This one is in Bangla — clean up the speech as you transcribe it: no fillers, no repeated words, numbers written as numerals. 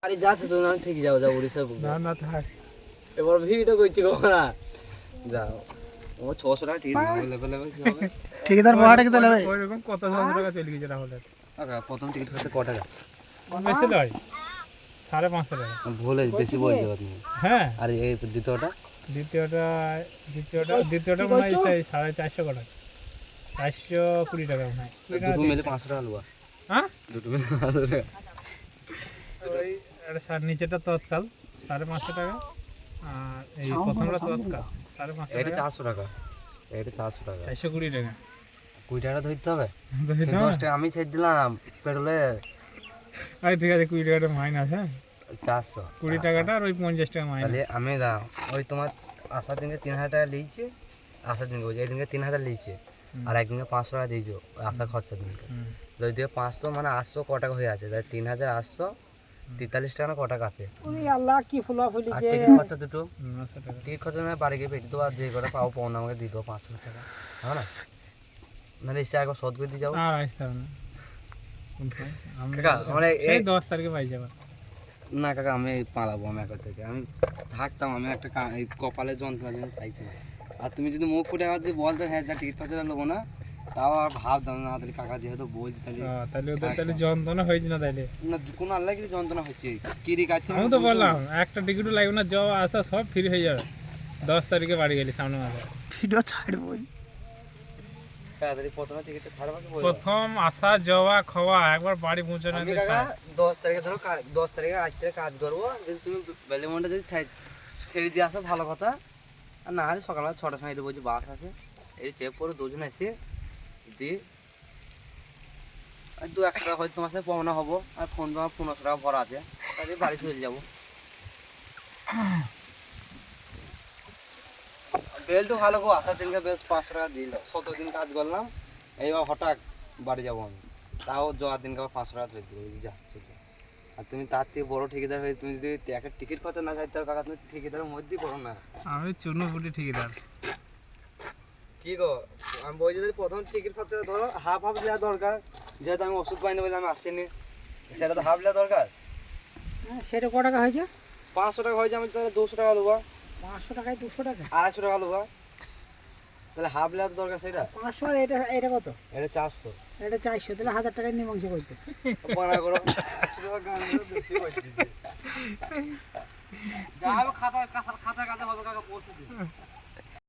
আরে যাচ্ছে তো আমি থেকে যাও যাও উড়িষ্যা না না থাক এবার ভিডিও করছি কখনা যাও ও 600 টাকা টিকিট লেভেল কি হবে ঠিকাদার ভাড়া কত নেবে? ওইরকম কত হাজার টাকা চলে গেছে রাহুলের। টাকা প্রথম টিকিট খরচা কত টাকা বেশি নয়, 550 টাকা। ভুলে বেশি বলতে আপনি। হ্যাঁ, আর এই দ্বিতীয়টা দ্বিতীয়টা মনে হয় সেই 450 টাকা, 420 টাকা মনে হয়। দুটো মিলে 500 টাকা লওয়া হ্যাঁ, দুটো মিলে 500 টাকা ওই আর নিচেটা তৎকাল 550 টাকা, আর এই প্রথমটা তৎকাল 550 এটা টাকা, 400 টাকা এটা 400 টাকা 420 টাকা। 20 টাকা ধরতে হবে ধরে দাও। 10 টাকা আমি ছেড়ে দিলাম পেট্রোলে আরে ঠিক আছে, 20 টাকাটা মাইনাস। হ্যাঁ, 400 20 টাকাটা আর ওই 50 টাকা মাইনাস। তাহলে আমি দাও ওই তোমার আসার দিনকে 3000 টাকা লিয়েছে আসার দিনকে ওই দিনকে 3000 লিয়েছে আর একদিনকে 500 টাকা দিয়েছো আসা খরচা দিনকে যদি দিয়ে 500 মানে 800 ক টাকা হয়ে আছে তাই 3843 টাকা না ক টাকা আছে ওরে আল্লাহ কি ফুলাফুলি আর যে টিকিট খরচা দুটো 900 টাকা। টিকিট খরচা আমি বাড়ি গিয়ে পেটি দেবো আর যে কটা পাবো পাওনা আমাকে দিয়ে দেবো 500 টাকা হ্যাঁ না নাহলে এসে একবার শোধ করে দিয়ে যাবো আর আসতে হবে না। কাকা মানে এই 10 তারিখে পাই যাবা। না কাকা আমি পালাবো আমি একা থেকে আমি থাকতাম আমি একটা এই কপালের যন্ত্রণার জন্য চাইছি না। আর তুমি যদি মুখ ফুটে আবার যদি বলতে হ্যাঁ যা টিকিট খরচা নেবো না তাও আর ভাবতাম না তাহলে কাকা যেহেতু বলছি তাহলে তাহলে ওদের তাহলে যন্ত্রণা হয়েছে না তাইলে? না কোনো আল্লাহ কিছু যন্ত্রণা হচ্ছে কিরি কাছে আমি তো বললাম একটা টিকিটও লাগবে না, যাওয়া আসা সব ফ্রি হয়ে যাবে 10 তারিখে বাড়ি গেলি সামনে মাসে। ভিডিও ছাড়বই। তাড়াতাড়ি প্রথমে টিকিটটা ছাড়বা কি বলবো প্রথম আসা যাওয়া খাওয়া একবার বাড়ি পৌঁছানো। আমি কাকা 10 তারিখে ধরো 10 তারিখে আজ থেকে কাজ করবো যদি তুমি বেলেমনটা যদি ছেড়ে দিয়ে আসো ভালো কথা আর না হলে সকালবেলা 6টার সময় বলছি বাস আছে এই চেক করে দুজন এসে দিয়ে আর 2-1 টাকা হয়তো তোমার সাথে পাওনা হবো আর ফোন তোমার 1500 টাকা ভরা আছে তাহলে বাড়ি চলে যাবো বেলটু ভালো গো আসার দিনকে বেশ 500 টাকা দিল 17 দিন কাজ করলাম এইবার হঠাৎ বাড়ি যাবো আমি তাও যাওয়ার দিনকে আবার 500 টাকা ধরে দিল যাচ্ছে আর তুমি তার থেকে বড় ঠিকাদার হয়ে তুমি যদি একটা টিকিট খরচা না চাইতে কাকা তুমি ঠিকাদারের মধ্যেই পড়ো না আমি চুনুপুটি ঠিকাদার। কি গো আমি বলছি যদি প্রথম টিকিট খরচা ধরো হাফ হাফ দেওয়া দরকার যেহেতু আমি ওষুধ পাইনি বলে আমি আসিনি সেটা তো হাফ দেওয়া দরকার সেটা ক টাকা হয়েছে? 500 টাকা হয়েছে আমি তাহলে 200 টাকা নেবো 500 টাকায় 200 টাকা? 250 টাকা নেবো তাহলে হাফ দেওয়া দরকার সেটা 500 আর এটা এটা কত? এটা 400 এটা 400, তাহলে 1000 টাকায় মীমাংসা করতে। বানা করো 100 টাকা গান বেশি হয়েছে যা হবে খাতা খাতা কাজে হবে কাকা পৌঁছে দিন